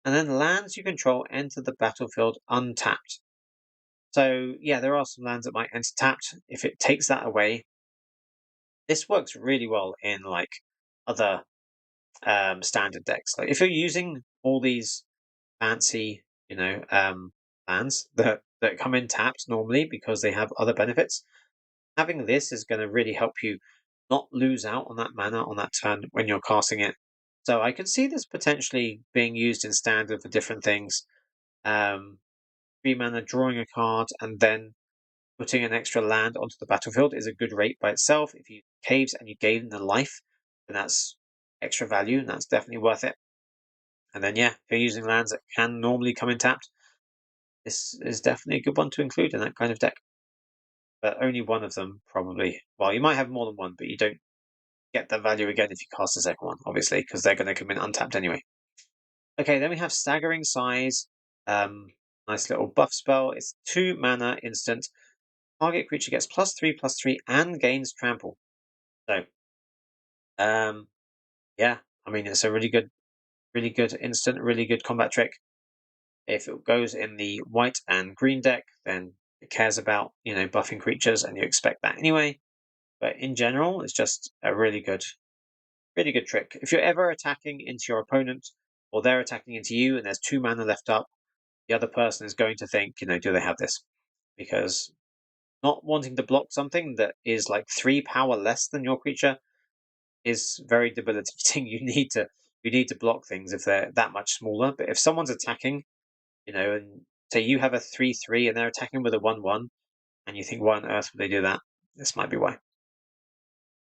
And then lands you control enter the battlefield untapped. So yeah, there are some lands that might enter tapped. If it takes that away, this works really well in like other standard decks. Like if you're using all these fancy, lands that come in tapped normally because they have other benefits, having this is going to really help you not lose out on that mana on that turn when you're casting it. So I could see this potentially being used in standard for different things. 3 mana drawing a card and then putting an extra land onto the battlefield is a good rate by itself. If you caves and you gain the life, then that's extra value, and that's definitely worth it. And then yeah, if you're using lands that can normally come in tapped, this is definitely a good one to include in that kind of deck. But only one of them probably. Well, you might have more than one, but you don't get the value again if you cast the second one, obviously, because they're going to come in untapped anyway. Okay, then we have Staggering Size. Nice little buff spell. It's 2 mana instant. Target creature gets +3/+3 and gains trample. So, yeah, I mean it's a really good instant, really good combat trick. If it goes in the white and green deck, then it cares about buffing creatures, and you expect that anyway. But in general, it's just a really good trick. If you're ever attacking into your opponent, or they're attacking into you, and there's 2 mana left up, the other person is going to think, do they have this? Because not wanting to block something that is like 3 power less than your creature is very debilitating. You need to block things if they're that much smaller. But if someone's attacking, and say you have a 3/3 and they're attacking with a 1/1, and you think, why on earth would they do that? This might be why.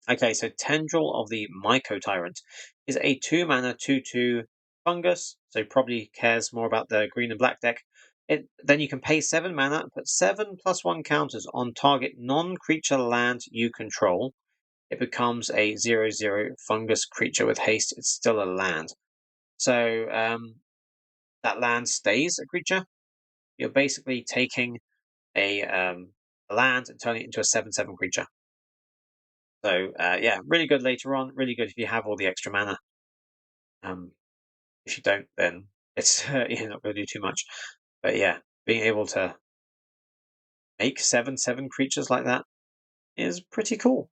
Okay, so Tendril of the Myco Tyrant is a 2-mana 2/2 fungus, so probably cares more about the green and black deck. Then you can pay 7 mana and put 7+1 counters on target non-creature land you control. It becomes a 0/0 fungus creature with haste. It's still a land. So that land stays a creature. You're basically taking a land and turning it into a 7/7 creature. So yeah, really good later on. Really good if you have all the extra mana. If you don't, then it's you're not going to do too much. But yeah, being able to make 7/7 creatures like that is pretty cool.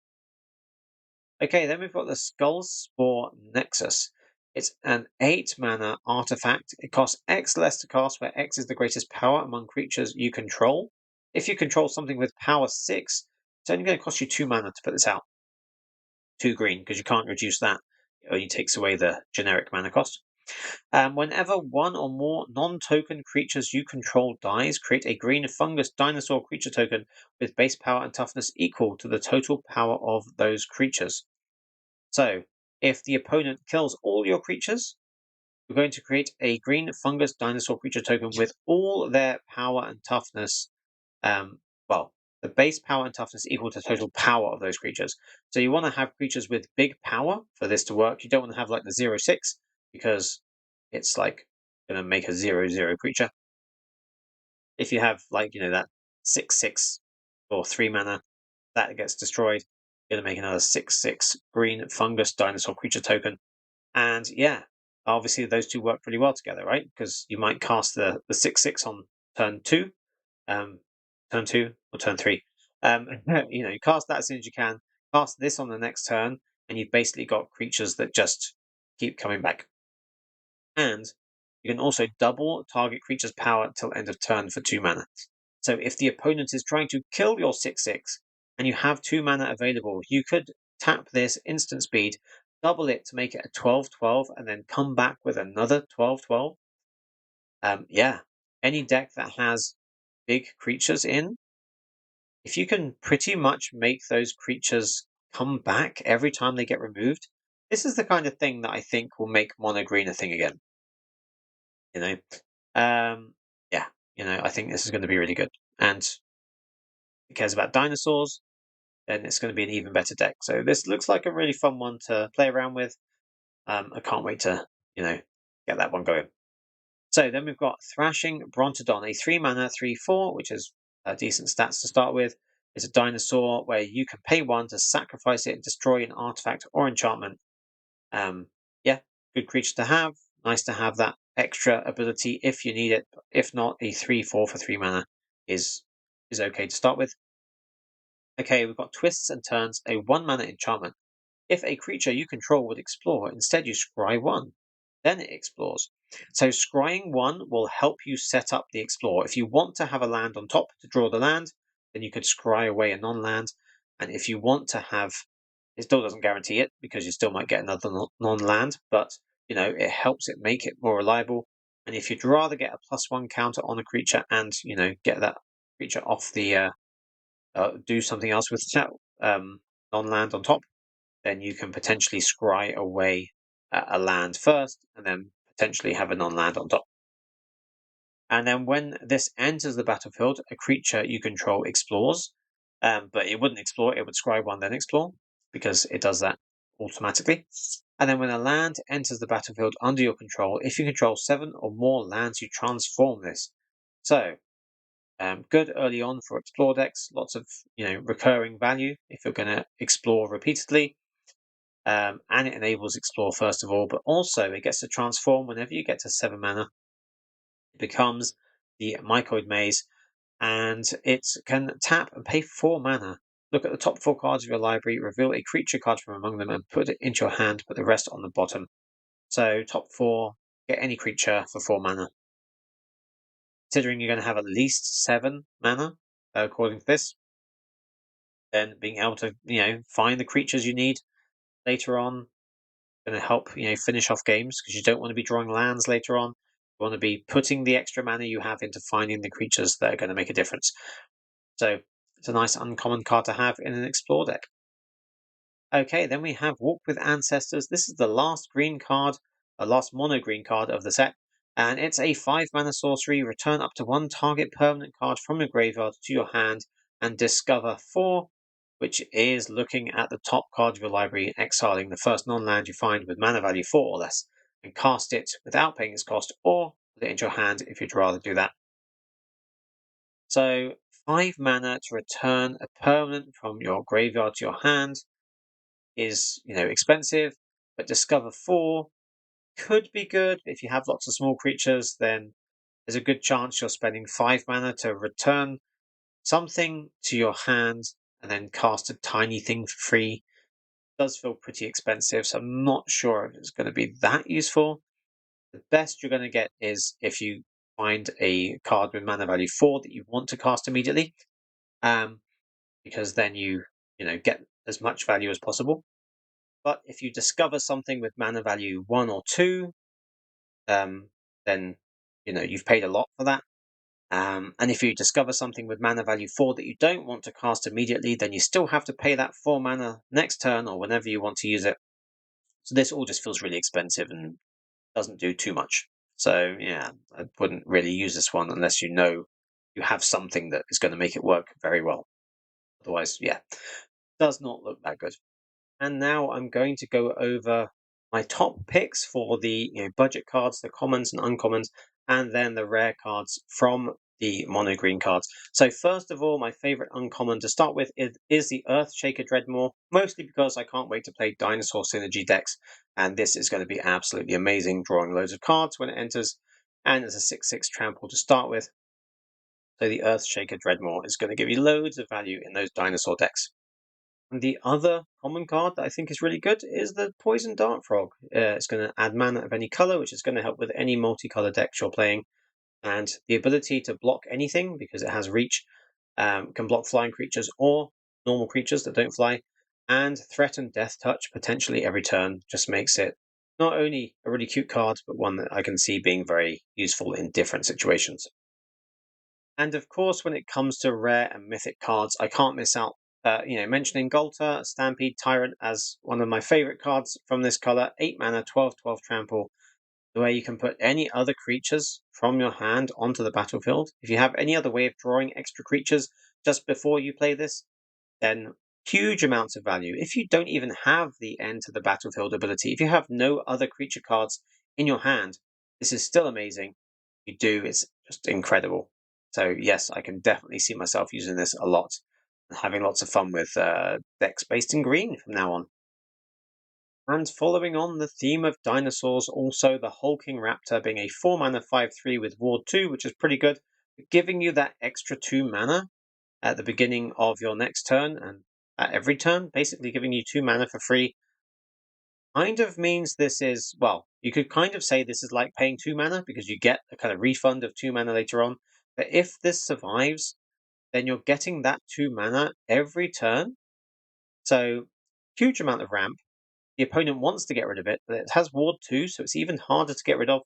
Okay, then we've got the Skull Spore Nexus. It's an 8 mana artifact. It costs X less to cast, where X is the greatest power among creatures you control. If you control something with power 6, it's only going to cost you 2 mana to put this out. 2 green, because you can't reduce that. It only takes away the generic mana cost. Whenever one or more non-token creatures you control dies, create a green fungus dinosaur creature token with base power and toughness equal to the total power of those creatures. So, if the opponent kills all your creatures, you're going to create a green fungus dinosaur creature token with all their power and toughness. Um, well, the base power and toughness equal to total power of those creatures. So you want to have creatures with big power for this to work. You don't want to have like the 0/6 because it's like going to make a 0/0 creature. If you have like, that 6/6 or 3 mana, that gets destroyed. You're going to make another 6/6 green fungus dinosaur creature token. And yeah, obviously those two work pretty well together, right? Because you might cast the 6/6 on turn 2, um, turn 2 or turn 3. You cast that as soon as you can, cast this on the next turn, and you've basically got creatures that just keep coming back. And you can also double target creature's power till end of turn for 2 mana. So if the opponent is trying to kill your 6/6 and you have 2 mana available, you could tap this instant speed, double it to make it a 12/12, and then come back with another 12/12. Yeah, any deck that has big creatures in, if you can pretty much make those creatures come back every time they get removed, this is the kind of thing that I think will make mono green a thing again. You know, yeah, I think this is going to be really good. And if it cares about dinosaurs, then it's going to be an even better deck. So this looks like a really fun one to play around with. I can't wait to, get that one going. So then we've got Thrashing Brontodon, a 3 mana 3/4, which is decent stats to start with. It's a dinosaur where you can pay 1 to sacrifice it and destroy an artifact or enchantment. Yeah, good creature to have. Nice to have that extra ability if you need it. If not, a 3/4 for 3 mana is okay to start with. Okay, we've got Twists and Turns, a 1 mana enchantment. If a creature you control would explore, instead you scry 1. Then it explores. So scrying 1 will help you set up the explore. If you want to have a land on top to draw the land, then you could scry away a non-land. And if you want to have, it still doesn't guarantee it because you still might get another non-land, but it helps it make it more reliable. And if you'd rather get a +1 counter on a creature and get that creature off the do something else with that non-land on top, then you can potentially scry away a land first and then potentially have a non-land on top. And then when this enters the battlefield, a creature you control explores, but it wouldn't explore, it would scry 1 then explore because it does that automatically. And then when a land enters the battlefield under your control, if you control 7 or more lands, you transform this. So good early on for explore decks, lots of recurring value if you're going to explore repeatedly. And it enables explore first of all, but also it gets to transform whenever you get to 7 mana. It becomes the Mycoid Maze, and it can tap and pay 4 mana. Look at the top 4 cards of your library, reveal a creature card from among them, and put it into your hand, put the rest on the bottom. So top 4, get any creature for 4 mana. Considering you're going to have at least 7 mana, according to this, then being able to, find the creatures you need later on, going to help, finish off games because you don't want to be drawing lands later on. You want to be putting the extra mana you have into finding the creatures that are going to make a difference. So it's a nice uncommon card to have in an explore deck. Okay, then we have Walk with Ancestors. This is the last green card, the last mono green card of the set. And it's a 5 mana sorcery. Return up to 1 target permanent card from your graveyard to your hand and discover 4, which is looking at the top card of your library and exiling the first non-land you find with mana value 4 or less, and cast it without paying its cost, or put it into your hand if you'd rather do that. So 5 mana to return a permanent from your graveyard to your hand is, expensive, but discover 4 could be good. If you have lots of small creatures, then there's a good chance you're spending 5 mana to return something to your hand and then cast a tiny thing for free does feel pretty expensive, so I'm not sure if it's going to be that useful. The best you're going to get is if you find a card with mana value 4 that you want to cast immediately, um, because then you get as much value as possible. But if you discover something with mana value 1 or 2, then you've paid a lot for that. And if you discover something with mana value 4 that you don't want to cast immediately, then you still have to pay that 4 mana next turn or whenever you want to use it. So this all just feels really expensive and doesn't do too much. So yeah, I wouldn't really use this one unless you know you have something that is going to make it work very well. Otherwise, yeah, does not look that good. And now I'm going to go over my top picks for the budget cards, the commons and uncommons, and then the rare cards from the mono green cards. So first of all, my favorite uncommon to start with is the Earthshaker Dreadmore, mostly because I can't wait to play dinosaur synergy decks, and this is going to be absolutely amazing, drawing loads of cards when it enters, and it's a 6/6 trample to start with. So the Earthshaker Dreadmore is going to give you loads of value in those dinosaur decks. And the other common card that I think is really good is the Poison Dart Frog. It's going to add mana of any color, which is going to help with any multicolor decks you're playing. And the ability to block anything, because it has reach, can block flying creatures or normal creatures that don't fly. And threaten Death Touch potentially every turn just makes it not only a really cute card, but one that I can see being very useful in different situations. And of course, when it comes to rare and mythic cards, I can't miss out. Mentioning Golter, Stampede Tyrant as one of my favorite cards from this color. 8 mana, 12/12 trample, where you can put any other creatures from your hand onto the battlefield. If you have any other way of drawing extra creatures just before you play this, then huge amounts of value. If you don't even have the end to the battlefield ability, if you have no other creature cards in your hand, this is still amazing. If you do, it's just incredible. So yes, I can definitely see myself using this a lot and having lots of fun with decks based in green from now on. And following on the theme of dinosaurs, also the Hulking Raptor being a 4 mana 5/3 with Ward 2, which is pretty good, giving you that extra 2 mana at the beginning of your next turn and at every turn, basically giving you 2 mana for free. Kind of means this is, well, you could kind of say this is like paying 2 mana because you get a kind of refund of 2 mana later on. But if this survives, then you're getting that 2 mana every turn. So, huge amount of ramp. The opponent wants to get rid of it, but it has Ward 2, so it's even harder to get rid of.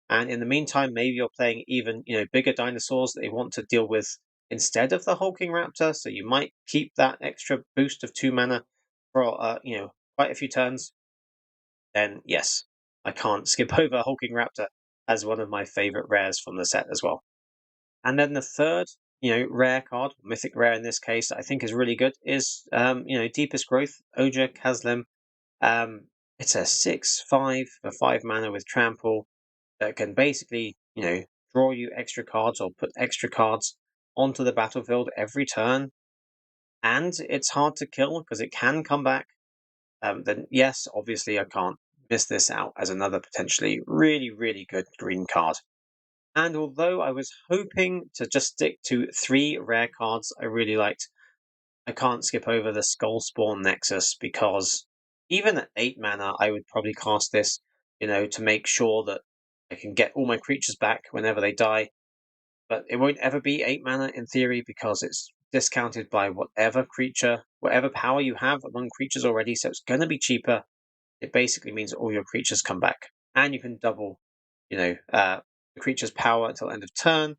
And in the meantime, maybe you're playing even bigger dinosaurs that they want to deal with instead of the hulking raptor. So you might keep that extra boost of 2 mana for quite a few turns. Then yes, I can't skip over hulking raptor as one of my favorite rares from the set as well. And then the third rare card, mythic rare in this case, I think is really good is Deepest Growth Oja Kazlem. It's a 6/5 for 5 mana with trample that can basically, draw you extra cards or put extra cards onto the battlefield every turn. And it's hard to kill because it can come back. Then, yes, obviously, I can't miss this out as another potentially really, really good green card. And although I was hoping to just stick to 3 rare cards I really liked, I can't skip over the Skullspawn Nexus because even at 8 mana, I would probably cast this, to make sure that I can get all my creatures back whenever they die. But it won't ever be 8 mana in theory because it's discounted by whatever creature, whatever power you have among creatures already. So it's going to be cheaper. It basically means all your creatures come back, and you can double, the creature's power until end of turn,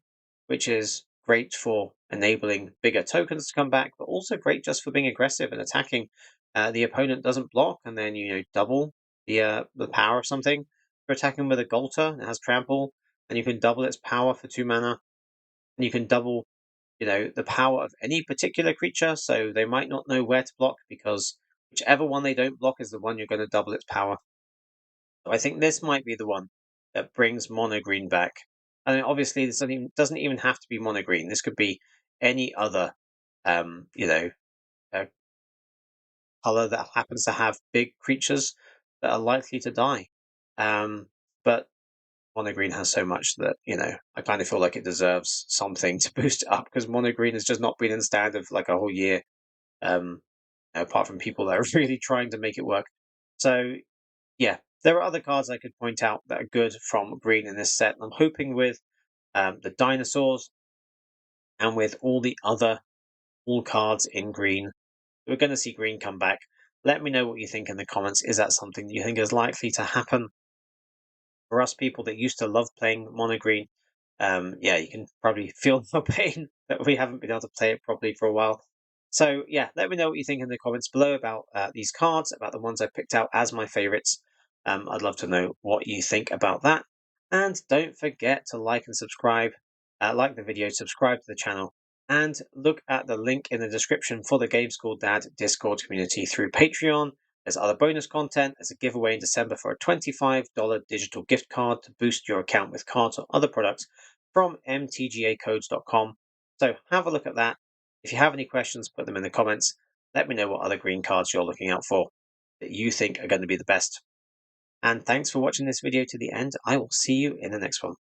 which is great for enabling bigger tokens to come back, but also great just for being aggressive and attacking. The opponent doesn't block, and then double the power of something. For attacking with a Golter, it has trample, and you can double its power for 2 mana, and you can double the power of any particular creature, so they might not know where to block because whichever one they don't block is the one you're going to double its power. So I think this might be the one that brings mono green back. I mean, obviously, this doesn't even have to be mono green. This could be any other, um, you know, uh, color that happens to have big creatures that are likely to die. But mono green has so much that, I kind of feel like it deserves something to boost it up, because mono green has just not been in standard for like a whole year. Um, apart from people that are really trying to make it work. So yeah, there are other cards I could point out that are good from green in this set. I'm hoping with the dinosaurs and with all the other all cards in green, we're going to see green come back. Let me know what you think in the comments. Is that something that you think is likely to happen? For us people that used to love playing mono green, yeah, you can probably feel the pain that we haven't been able to play it properly for a while. So yeah, let me know what you think in the comments below about these cards, about the ones I picked out as my favorites. I'd love to know what you think about that. And don't forget to like and subscribe, like the video, subscribe to the channel, and look at the link in the description for the Game School Dad Discord community through Patreon. There's other bonus content. There's a giveaway in December for a $25 digital gift card to boost your account with cards or other products from mtgacodes.com. So have a look at that. If you have any questions, put them in the comments. Let me know what other green cards you're looking out for that you think are going to be the best. And thanks for watching this video to the end. I will see you in the next one.